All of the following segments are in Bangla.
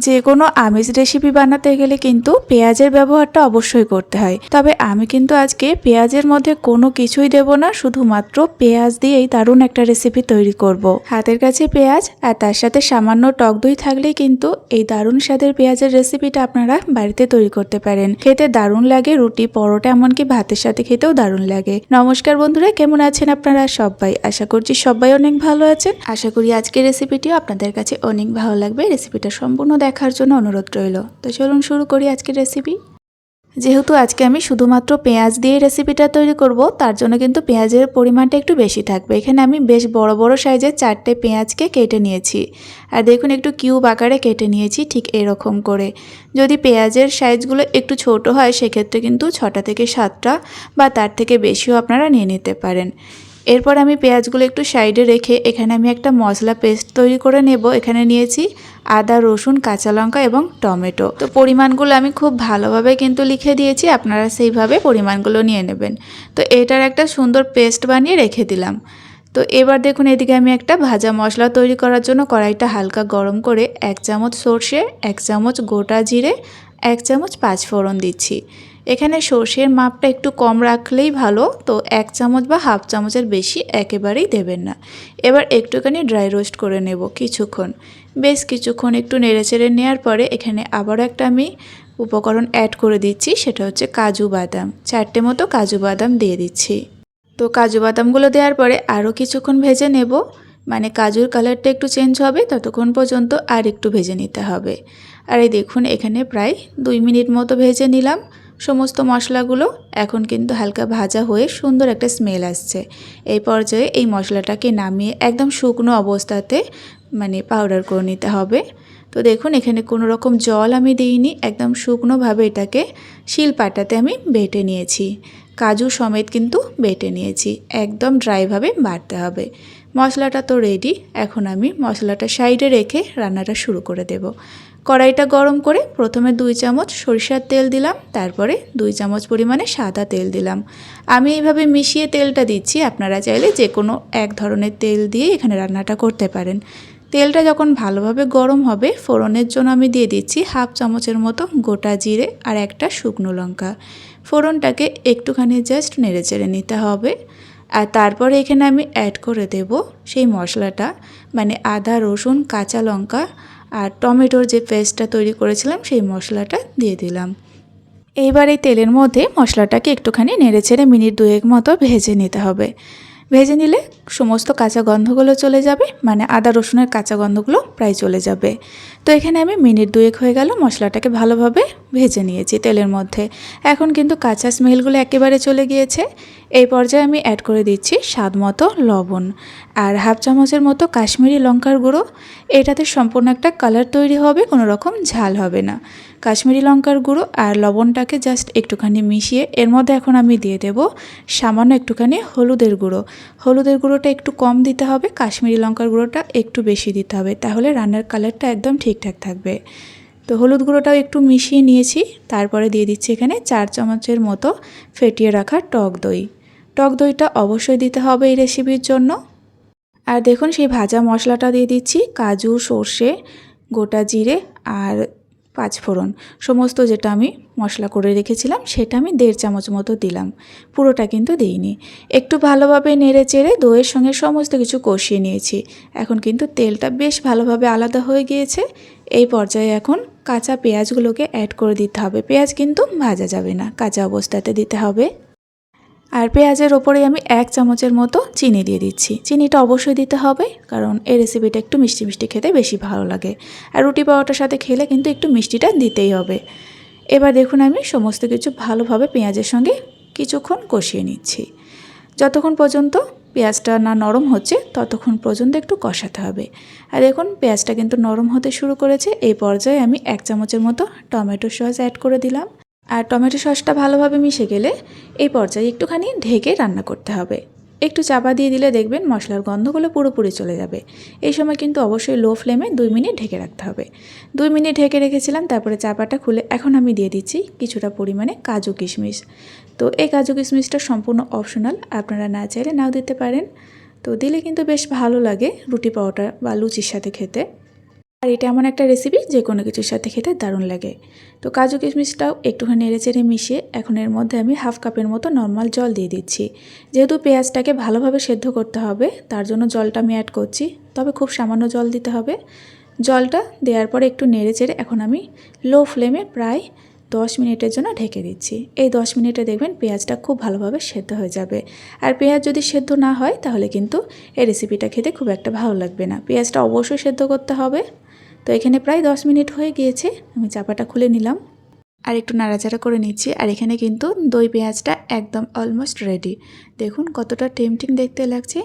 যে কোনো আমিষ রেসিপি বানাতে গেলে কিন্তু পেঁয়াজের ব্যবহারটা অবশ্যই করতে হয়। তবে আমি কিন্তু আজকে পেঁয়াজের মধ্যে কোনো কিছুই দেব না, শুধুমাত্র পেঁয়াজ দিয়েই দারুণ একটা রেসিপি তৈরি করব। হাতের কাছে পেঁয়াজ আর তার সাথে সামান্য টক দই থাকলেই কিন্তু এই দারুণ স্বাদের পেঁয়াজের রেসিপিটা আপনারা বাড়িতে তৈরি করতে পারেন। খেতে দারুণ লাগে, রুটি, পরোটা, এমনকি ভাতের সাথে খেতেও দারুণ লাগে। নমস্কার বন্ধুরা, কেমন আছেন আপনারা সবাই? আশা করছি সবাই অনেক ভালো আছেন। আশা করি আজকের রেসিপিটিও আপনাদের কাছে অনেক ভালো লাগবে। রেসিপিটা সম্পূর্ণ দেখার জন্য অনুরোধ রইল। তো চলুন শুরু করি আজকের রেসিপি। যেহেতু আজকে আমি শুধুমাত্র পেঁয়াজ দিয়ে রেসিপিটা তৈরি করব, তার জন্য কিন্তু পেঁয়াজের পরিমাণটা একটু বেশি থাকবে। এখানে আমি বেশ বড় বড় সাইজের 4টে পেঁয়াজকে কেটে নিয়েছি। আর দেখুন একটু কিউব আকারে কেটে নিয়েছি, ঠিক এরকম করে। যদি পেঁয়াজের সাইজগুলো একটু ছোট হয় সেক্ষেত্রে কিন্তু 6টা থেকে 7টা বা তার থেকে বেশিও আপনারা নিয়ে নিতে পারেন। এরপর আমি পেঁয়াজগুলো একটু সাইডে রেখে এখানে আমি একটা মশলা পেস্ট তৈরি করে নেব। এখানে নিয়েছি আদা, রসুন, কাঁচা লঙ্কা এবং টমেটো। তো পরিমাণগুলো আমি খুব ভালোভাবে কিন্তু লিখে দিয়েছি, আপনারা সেইভাবে পরিমাণগুলো নিয়ে নেবেন। তো এটার একটা সুন্দর পেস্ট বানিয়ে রেখে দিলাম। তো এবার দেখুন এদিকে আমি একটা ভাজা মশলা তৈরি করার জন্য কড়াইটা হালকা গরম করে 1 চামচ সর্ষে, 1 চামচ গোটা জিরে, 1 চামচ পাঁচফোড়ন দিচ্ছি। এখানে সর্ষের মাপটা একটু কম রাখলেই ভালো, তো 1 চামচ বা হাফ চামচের বেশি একেবারেই দেবেন না। এবার একটুখানি ড্রাই রোস্ট করে নেব কিছুক্ষণ। বেশ কিছুক্ষণ একটু নেড়েচেড়ে নেওয়ার পরে এখানে আবারও একটা আমি উপকরণ অ্যাড করে দিচ্ছি, সেটা হচ্ছে কাজু বাদাম। 4টে মতো কাজু বাদাম দিয়ে দিচ্ছি। তো কাজু বাদামগুলো দেওয়ার পরে আরও কিছুক্ষণ ভেজে নেব, মানে কাজুর কালারটা একটু চেঞ্জ হবে ততক্ষণ পর্যন্ত আর একটু ভেজে নিতে হবে। আর এই দেখুন এখানে প্রায় 2 মিনিট মতো ভেজে নিলাম সমস্ত মশলাগুলো। এখন কিন্তু হালকা ভাজা হয়ে সুন্দর একটা স্মেল আসছে। এই পর্যায়ে এই মশলাটাকে নামিয়ে একদম শুকনো অবস্থাতে মানে পাউডার করে নিতে হবে। তো দেখুন এখানে কোনো রকম জল আমি দিইনি, একদম শুকনোভাবে এটাকে শিলপাটাতে আমি বেটে নিয়েছি। কাজু সমেত কিন্তু বেটে নিয়েছি, একদম ড্রাইভাবে বাটতে হবে। মশলাটা তো রেডি। এখন আমি মশলাটা সাইডে রেখে রান্নাটা শুরু করে দেব। কড়াইটা গরম করে প্রথমে 2 চামচ সরিষার তেল দিলাম, তারপরে 2 চামচ পরিমাণে সাদা তেল দিলাম। আমি এইভাবে মিশিয়ে তেলটা দিচ্ছি, আপনারা চাইলে যে কোনো এক ধরনের তেল দিয়ে এখানে রান্নাটা করতে পারেন। তেলটা যখন ভালোভাবে গরম হবে ফোড়নের জন্য আমি দিয়ে দিচ্ছি হাফ চামচের মতো গোটা জিরে আর একটা শুকনো লঙ্কা। ফোড়নটাকে একটুখানি জাস্ট নেড়েচেড়ে নিতে হবে। আর তারপরে এখানে আমি অ্যাড করে দেব সেই মশলাটা, মানে আদা, রসুন, কাঁচা লঙ্কা আর টমেটোর যে পেস্টটা তৈরি করেছিলাম সেই মশলাটা দিয়ে দিলাম। এইবার এই তেলের মধ্যে মশলাটাকে একটুখানি নেড়েচেড়ে মিনিট 2 মতো ভেজে নিতে হবে। ভেজে নিলে সমস্ত কাঁচা গন্ধগুলো চলে যাবে, মানে আদা রসুনের কাঁচা গন্ধগুলো প্রায় চলে যাবে। তো এখানে আমি মিনিট 2 হয়ে গেল মশলাটাকে ভালোভাবে ভেজে নিয়েছি তেলের মধ্যে। এখন কিন্তু কাঁচা স্মেলগুলো একেবারে চলে গিয়েছে। এই পর্যায়ে আমি অ্যাড করে দিচ্ছি স্বাদ মতো লবণ আর হাফ চামচের মতো কাশ্মীরি লঙ্কার গুঁড়ো। এটাতে সম্পূর্ণ একটা কালার তৈরি হবে, কোনো রকম ঝাল হবে না। কাশ্মীরি লঙ্কার গুঁড়ো আর লবণটাকে জাস্ট একটুখানি মিশিয়ে এর মধ্যে এখন আমি দিয়ে দেব সামান্য একটুখানি হলুদের গুঁড়ো। হলুদের গুঁড়োটা একটু কম দিতে হবে, কাশ্মীরি লঙ্কার গুঁড়োটা একটু বেশি দিতে হবে, তাহলে রান্নার কালারটা একদম ঠিকঠাক থাকবে। তো হলুদ গুঁড়োটাও একটু মিশিয়ে নিয়েছি। তারপরে দিয়ে দিচ্ছি এখানে 4 চামচের মতো ফেটিয়ে রাখা টক দই। টক দইটা অবশ্যই দিতে হবে এই রেসিপির জন্য। আর দেখুন সেই ভাজা মশলাটা দিয়ে দিচ্ছি, কাজু, সর্ষে, গোটা জিরে আর পাঁচফোড়ন সমস্ত যেটা আমি মশলা করে রেখেছিলাম সেটা আমি 1.5 চামচ মতো দিলাম, পুরোটা কিন্তু দিইনি। একটু ভালোভাবে নেড়ে চেড়ে দইয়ের সঙ্গে সমস্ত কিছু কষিয়ে নিয়েছি। এখন কিন্তু তেলটা বেশ ভালোভাবে আলাদা হয়ে গিয়েছে। এই পর্যায়ে এখন কাঁচা পেঁয়াজগুলোকে অ্যাড করে দিতে হবে। পেঁয়াজ কিন্তু ভাজা যাবে না, কাঁচা অবস্থাতে দিতে হবে। আর পেঁয়াজের ওপরে আমি 1 চামচের মতো চিনি দিয়ে দিচ্ছি। চিনিটা অবশ্যই দিতে হবে, কারণ এই রেসিপিটা একটু মিষ্টি মিষ্টি খেতে বেশি ভালো লাগে। আর রুটি পরোটার সাথে খেলে কিন্তু একটু মিষ্টিটা দিতেই হবে। এবার দেখুন আমি সমস্ত কিছু ভালোভাবে পেঁয়াজের সঙ্গে কিছুক্ষণ কষিয়ে নিচ্ছি। যতক্ষণ পর্যন্ত পেঁয়াজটা না নরম হচ্ছে ততক্ষণ পর্যন্ত একটু কষাতে হবে। আর দেখুন পেঁয়াজটা কিন্তু নরম হতে শুরু করেছে। এই পর্যায়ে আমি 1 চামচের মতো টমেটো সস অ্যাড করে দিলাম। আর টমেটো সসটা ভালোভাবে মিশে গেলে এই পর্যায়ে একটুখানি ঢেকে রান্না করতে হবে। একটু চাপা দিয়ে দিলে দেখবেন মশলার গন্ধগুলো পুরোপুরি চলে যাবে। এই সময় কিন্তু অবশ্যই লো ফ্লেমে 2 মিনিট ঢেকে রাখতে হবে। 2 মিনিট ঢেকে রেখেছিলাম, তারপরে চাপাটা খুলে এখন আমি দিয়ে দিচ্ছি কিছুটা পরিমাণে কাজু কিশমিশ। তো এই কাজু কিশমিশটা সম্পূর্ণ অপশনাল, আপনারা না চাইলে নাও দিতে পারেন। তো দিলে কিন্তু বেশ ভালো লাগে রুটি পরোটা বা লুচির সাথে খেতে। আর এটা এমন একটা রেসিপি যে কোনো কিছুর সাথে খেতে দারুণ লাগে। তো কাজু কিশমিশটাও একটুখানি নেড়েচেড়ে মিশিয়ে এখন এর মধ্যে আমি 1/2 কাপের মতো নর্মাল জল দিয়ে দিচ্ছি। যেহেতু পেঁয়াজটাকে ভালোভাবে সেদ্ধ করতে হবে তার জন্য জলটা আমি অ্যাড করছি, তবে খুব সামান্য জল দিতে হবে। জলটা দেওয়ার পরে একটু নেড়েচেড়ে এখন আমি লো ফ্লেমে প্রায় 10 মিনিটের জন্য ঢেকে দিচ্ছি। এই 10 মিনিটে দেখবেন পেঁয়াজটা খুব ভালোভাবে সেদ্ধ হয়ে যাবে। আর পেঁয়াজ যদি সেদ্ধ না হয় তাহলে কিন্তু এই রেসিপিটা খেতে খুব একটা ভালো লাগবে না। পেঁয়াজটা অবশ্যই সেদ্ধ করতে হবে। তো এখানে প্রায় 10 মিনিট হয়ে গিয়েছে, আমি চাপাটা খুলে নিলাম আর একটু নাড়াচাড়া করে নিচ্ছি। আর এখানে কিন্তু দই পেঁয়াজটা একদম অলমোস্ট রেডি। দেখুন কতটা টেম্পটিং দেখতে লাগছে,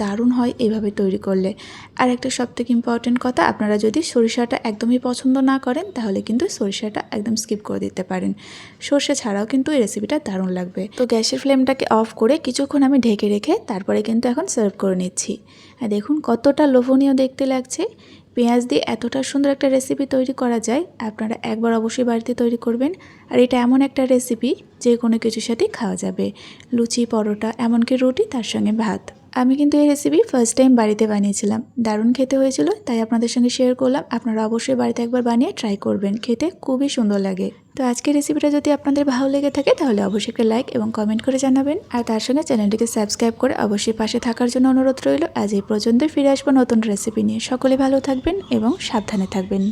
দারুণ হয় এইভাবে তৈরি করলে। আর একটা সবথেকে ইম্পর্টেন্ট কথা, আপনারা যদি সরিষাটা একদমই পছন্দ না করেন তাহলে কিন্তু সরিষাটা একদম স্কিপ করে দিতে পারেন। সর্ষে ছাড়াও কিন্তু এই রেসিপিটা দারুণ লাগবে। তো গ্যাসের ফ্লেমটাকে অফ করে কিছুক্ষণ আমি ঢেকে রেখে তারপরে কিন্তু এখন সার্ভ করে নিচ্ছি। আর দেখুন কতটা লোভনীয় দেখতে লাগছে। পেঁয়াজ দিয়ে এতটা সুন্দর একটা রেসিপি তৈরি করা যায়, আপনারা একবার অবশ্যই বাড়িতে তৈরি করবেন। আর এটা এমন একটা রেসিপি যে কোনো কিছুর সাথেই খাওয়া যাবে, লুচি, পরোটা, এমনকি রুটি, তার সঙ্গে ভাত। আমি কিন্তু এই রেসিপি ফার্স্ট টাইম বাড়িতে বানিয়েছিলাম, দারুণ খেতে হয়েছিল, তাই আপনাদের সঙ্গে শেয়ার করলাম। আপনারা অবশ্যই বাড়িতে একবার বানিয়ে ট্রাই করবেন, খেতে খুবই সুন্দর লাগে। তো আজকের রেসিপিটা যদি আপনাদের ভালো লেগে থাকে তাহলে অবশ্যই একটা লাইক এবং কমেন্ট করে জানাবেন। আর তার সঙ্গে চ্যানেলটিকে সাবস্ক্রাইব করে অবশ্যই পাশে থাকার জন্য অনুরোধ রইল। আজ এই পর্যন্তই, ফিরে আসবো নতুন রেসিপি নিয়ে। সকলে ভালো থাকবেন এবং সাবধানে থাকবেন।